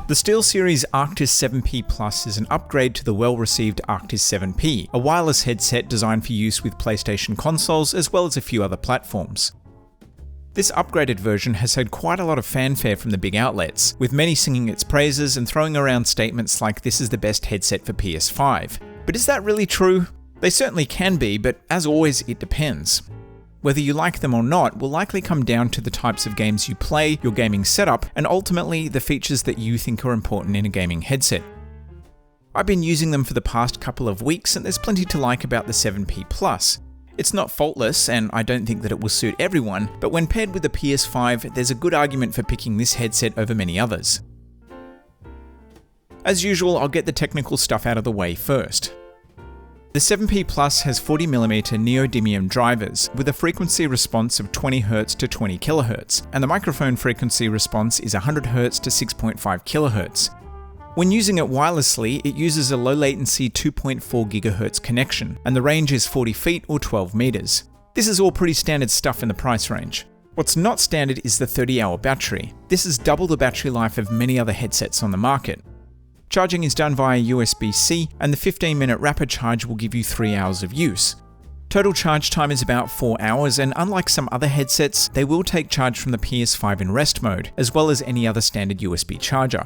The SteelSeries Arctis 7P Plus is an upgrade to the well-received Arctis 7P, a wireless headset designed for use with PlayStation consoles as well as a few other platforms. This upgraded version has had quite a lot of fanfare from the big outlets, with many singing its praises and throwing around statements like this is the best headset for PS5. But is that really true? They certainly can be, but as always, it depends. Whether you like them or not will likely come down to the types of games you play, your gaming setup, and ultimately the features that you think are important in a gaming headset. I've been using them for the past couple of weeks and there's plenty to like about the 7P Plus. It's not faultless and I don't think that it will suit everyone, but when paired with the PS5, there's a good argument for picking this headset over many others. As usual, I'll get the technical stuff out of the way first. The 7P Plus has 40mm neodymium drivers with a frequency response of 20Hz to 20 kHz, and the microphone frequency response is 100Hz to 6.5 kHz. When using it wirelessly, it uses a low latency 2.4 GHz connection, and the range is 40 feet or 12 meters. This is all pretty standard stuff in the price range. What's not standard is the 30-hour battery. This is double the battery life of many other headsets on the market. Charging is done via USB-C, and the 15-minute rapid charge will give you 3 hours of use. Total charge time is about 4 hours, and unlike some other headsets, they will take charge from the PS5 in rest mode, as well as any other standard USB charger.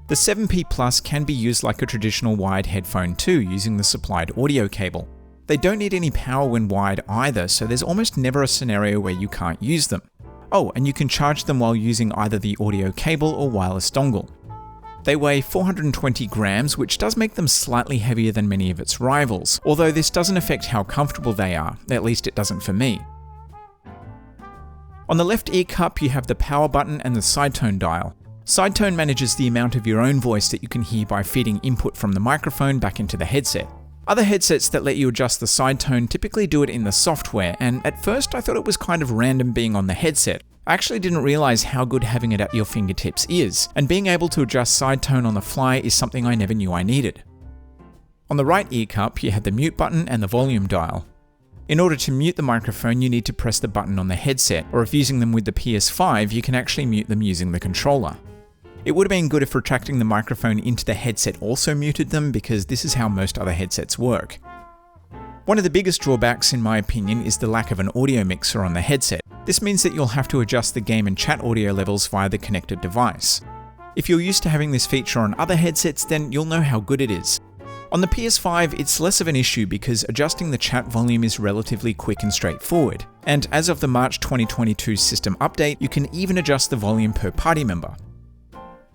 The 7P Plus can be used like a traditional wired headphone too, using the supplied audio cable. They don't need any power when wired either, so there's almost never a scenario where you can't use them. Oh, and you can charge them while using either the audio cable or wireless dongle. They weigh 420 grams, which does make them slightly heavier than many of its rivals, although this doesn't affect how comfortable they are, at least it doesn't for me. On the left ear cup, you have the power button and the sidetone dial. Sidetone manages the amount of your own voice that you can hear by feeding input from the microphone back into the headset. Other headsets that let you adjust the sidetone typically do it in the software, and at first I thought it was kind of random being on the headset. I actually didn't realize how good having it at your fingertips is, and being able to adjust sidetone on the fly is something I never knew I needed. On the right ear cup, you have the mute button and the volume dial. In order to mute the microphone, you need to press the button on the headset, or if using them with the PS5, you can actually mute them using the controller. It would have been good if retracting the microphone into the headset also muted them, because this is how most other headsets work. One of the biggest drawbacks, in my opinion, is the lack of an audio mixer on the headset. This means that you'll have to adjust the game and chat audio levels via the connected device. If you're used to having this feature on other headsets, then you'll know how good it is. On the PS5, it's less of an issue because adjusting the chat volume is relatively quick and straightforward. And as of the March 2022 system update, you can even adjust the volume per party member.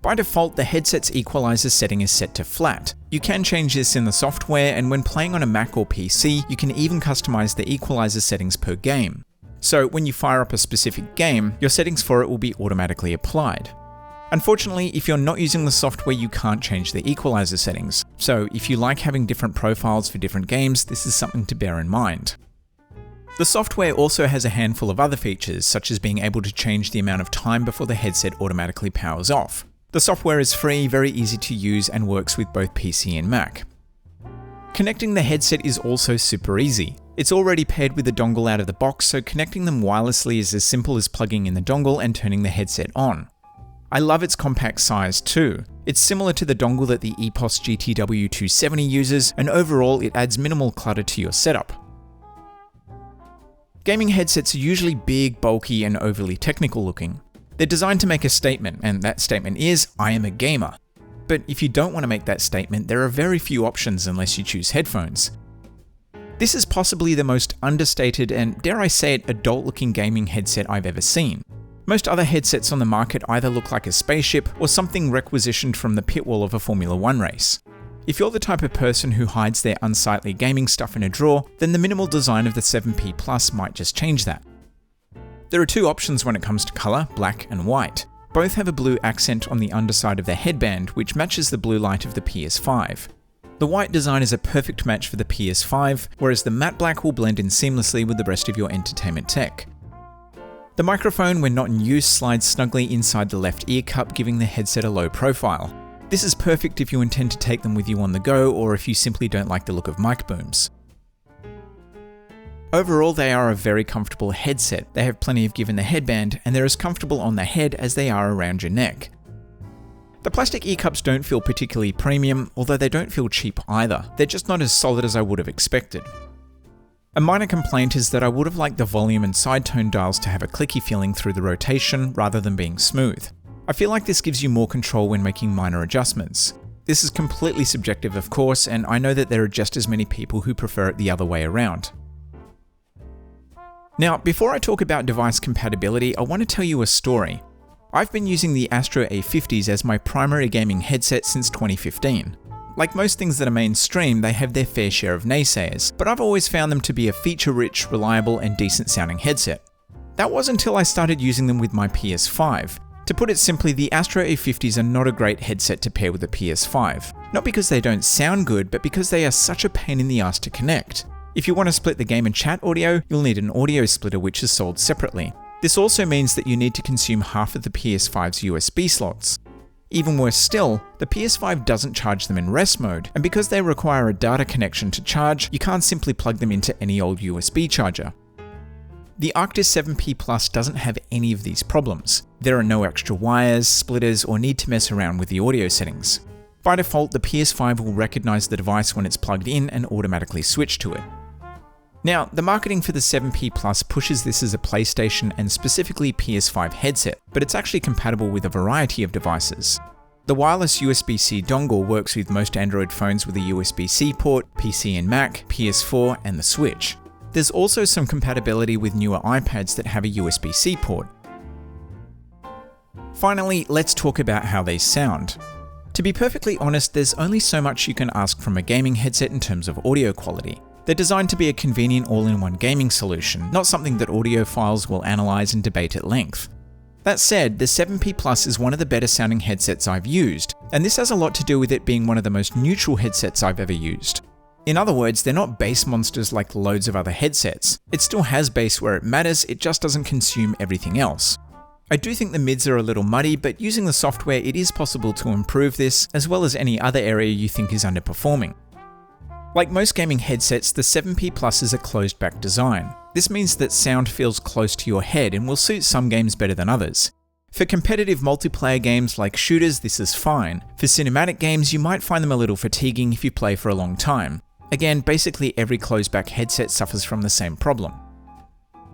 By default, the headset's equalizer setting is set to flat. You can change this in the software, and when playing on a Mac or PC, you can even customize the equalizer settings per game. So when you fire up a specific game, your settings for it will be automatically applied. Unfortunately, if you're not using the software, you can't change the equalizer settings. So if you like having different profiles for different games, this is something to bear in mind. The software also has a handful of other features, such as being able to change the amount of time before the headset automatically powers off. The software is free, very easy to use, and works with both PC and Mac. Connecting the headset is also super easy. It's already paired with the dongle out of the box, so connecting them wirelessly is as simple as plugging in the dongle and turning the headset on. I love its compact size too. It's similar to the dongle that the EPOS GTW270 uses, and overall it adds minimal clutter to your setup. Gaming headsets are usually big, bulky, and overly technical looking. They're designed to make a statement, and that statement is, I am a gamer. But if you don't want to make that statement, there are very few options unless you choose headphones. This is possibly the most understated and, dare I say it, adult-looking gaming headset I've ever seen. Most other headsets on the market either look like a spaceship or something requisitioned from the pit wall of a Formula 1 race. If you're the type of person who hides their unsightly gaming stuff in a drawer, then the minimal design of the 7P Plus might just change that. There are two options when it comes to colour, black and white. Both have a blue accent on the underside of the headband, which matches the blue light of the PS5. The white design is a perfect match for the PS5, whereas the matte black will blend in seamlessly with the rest of your entertainment tech. The microphone, when not in use, slides snugly inside the left ear cup, giving the headset a low profile. This is perfect if you intend to take them with you on the go, or if you simply don't like the look of mic booms. Overall, they are a very comfortable headset. They have plenty of give in the headband, and they're as comfortable on the head as they are around your neck. The plastic ear cups don't feel particularly premium, although they don't feel cheap either. They're just not as solid as I would have expected. A minor complaint is that I would have liked the volume and side tone dials to have a clicky feeling through the rotation rather than being smooth. I feel like this gives you more control when making minor adjustments. This is completely subjective, of course, and I know that there are just as many people who prefer it the other way around. Now, before I talk about device compatibility, I want to tell you a story. I've been using the Astro A50s as my primary gaming headset since 2015. Like most things that are mainstream, they have their fair share of naysayers, but I've always found them to be a feature-rich, reliable, and decent-sounding headset. That was until I started using them with my PS5. To put it simply, the Astro A50s are not a great headset to pair with a PS5. Not because they don't sound good, but because they are such a pain in the ass to connect. If you want to split the game and chat audio, you'll need an audio splitter which is sold separately. This also means that you need to consume half of the PS5's USB slots. Even worse still, the PS5 doesn't charge them in rest mode, and because they require a data connection to charge, you can't simply plug them into any old USB charger. The Arctis 7P Plus doesn't have any of these problems. There are no extra wires, splitters, or need to mess around with the audio settings. By default, the PS5 will recognize the device when it's plugged in and automatically switch to it. Now, the marketing for the 7P Plus pushes this as a PlayStation and specifically PS5 headset, but it's actually compatible with a variety of devices. The wireless USB-C dongle works with most Android phones with a USB-C port, PC and Mac, PS4, and the Switch. There's also some compatibility with newer iPads that have a USB-C port. Finally, let's talk about how they sound. To be perfectly honest, there's only so much you can ask from a gaming headset in terms of audio quality. They're designed to be a convenient all-in-one gaming solution, not something that audiophiles will analyze and debate at length. That said, the 7P Plus is one of the better sounding headsets I've used, and this has a lot to do with it being one of the most neutral headsets I've ever used. In other words, they're not bass monsters like loads of other headsets. It still has bass where it matters, it just doesn't consume everything else. I do think the mids are a little muddy, but using the software it is possible to improve this, as well as any other area you think is underperforming. Like most gaming headsets, the 7P Plus is a closed-back design. This means that sound feels close to your head and will suit some games better than others. For competitive multiplayer games like shooters, this is fine. For cinematic games, you might find them a little fatiguing if you play for a long time. Again, basically every closed-back headset suffers from the same problem.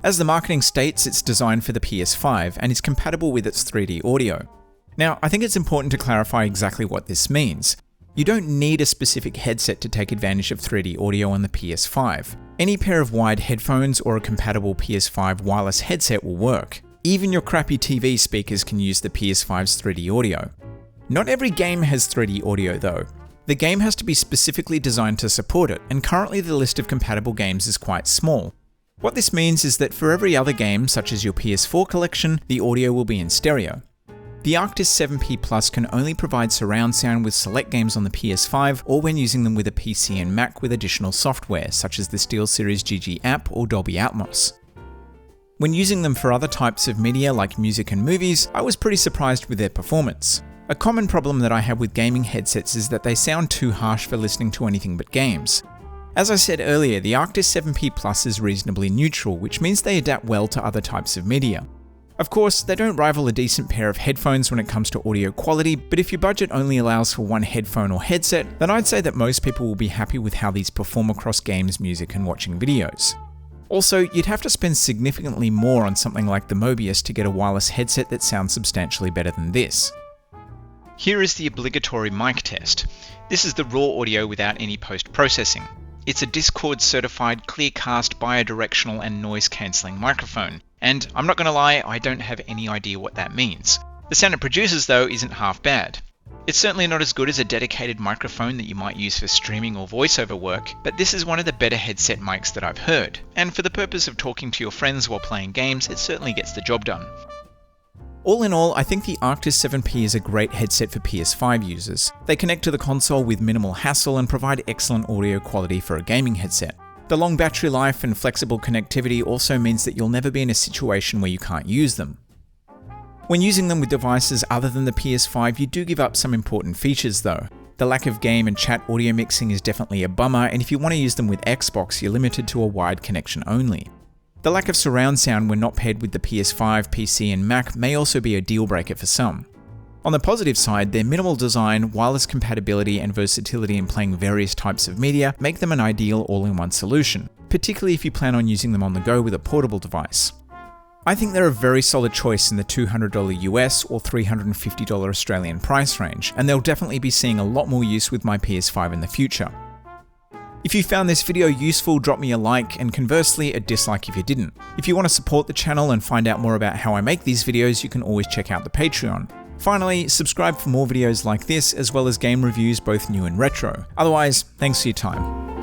As the marketing states, it's designed for the PS5 and is compatible with its 3D audio. Now, I think it's important to clarify exactly what this means. You don't need a specific headset to take advantage of 3D audio on the PS5. Any pair of wired headphones or a compatible PS5 wireless headset will work. Even your crappy TV speakers can use the PS5's 3D audio. Not every game has 3D audio though. The game has to be specifically designed to support it, and currently the list of compatible games is quite small. What this means is that for every other game, such as your PS4 collection, the audio will be in stereo. The Arctis 7P Plus can only provide surround sound with select games on the PS5 or when using them with a PC and Mac with additional software, such as the SteelSeries GG app or Dolby Atmos. When using them for other types of media like music and movies, I was pretty surprised with their performance. A common problem that I have with gaming headsets is that they sound too harsh for listening to anything but games. As I said earlier, the Arctis 7P Plus is reasonably neutral, which means they adapt well to other types of media. Of course, they don't rival a decent pair of headphones when it comes to audio quality, but if your budget only allows for one headphone or headset, then I'd say that most people will be happy with how these perform across games, music, and watching videos. Also, you'd have to spend significantly more on something like the Mobius to get a wireless headset that sounds substantially better than this. Here is the obligatory mic test. This is the raw audio without any post-processing. It's a Discord certified clearcast bidirectional and noise cancelling microphone. And I'm not going to lie, I don't have any idea what that means. The sound it produces though isn't half bad. It's certainly not as good as a dedicated microphone that you might use for streaming or voiceover work, but this is one of the better headset mics that I've heard. And for the purpose of talking to your friends while playing games, it certainly gets the job done. All in all, I think the Arctis 7P is a great headset for PS5 users. They connect to the console with minimal hassle and provide excellent audio quality for a gaming headset. The long battery life and flexible connectivity also means that you'll never be in a situation where you can't use them. When using them with devices other than the PS5, you do give up some important features though. The lack of game and chat audio mixing is definitely a bummer, and if you want to use them with Xbox, you're limited to a wired connection only. The lack of surround sound when not paired with the PS5, PC, and Mac may also be a deal breaker for some. On the positive side, their minimal design, wireless compatibility, and versatility in playing various types of media make them an ideal all-in-one solution, particularly if you plan on using them on the go with a portable device. I think they're a very solid choice in the $200 US or $350 Australian price range, and they'll definitely be seeing a lot more use with my PS5 in the future. If you found this video useful, drop me a like, and conversely, a dislike if you didn't. If you want to support the channel and find out more about how I make these videos, you can always check out the Patreon. Finally, subscribe for more videos like this, as well as game reviews both new and retro. Otherwise, thanks for your time.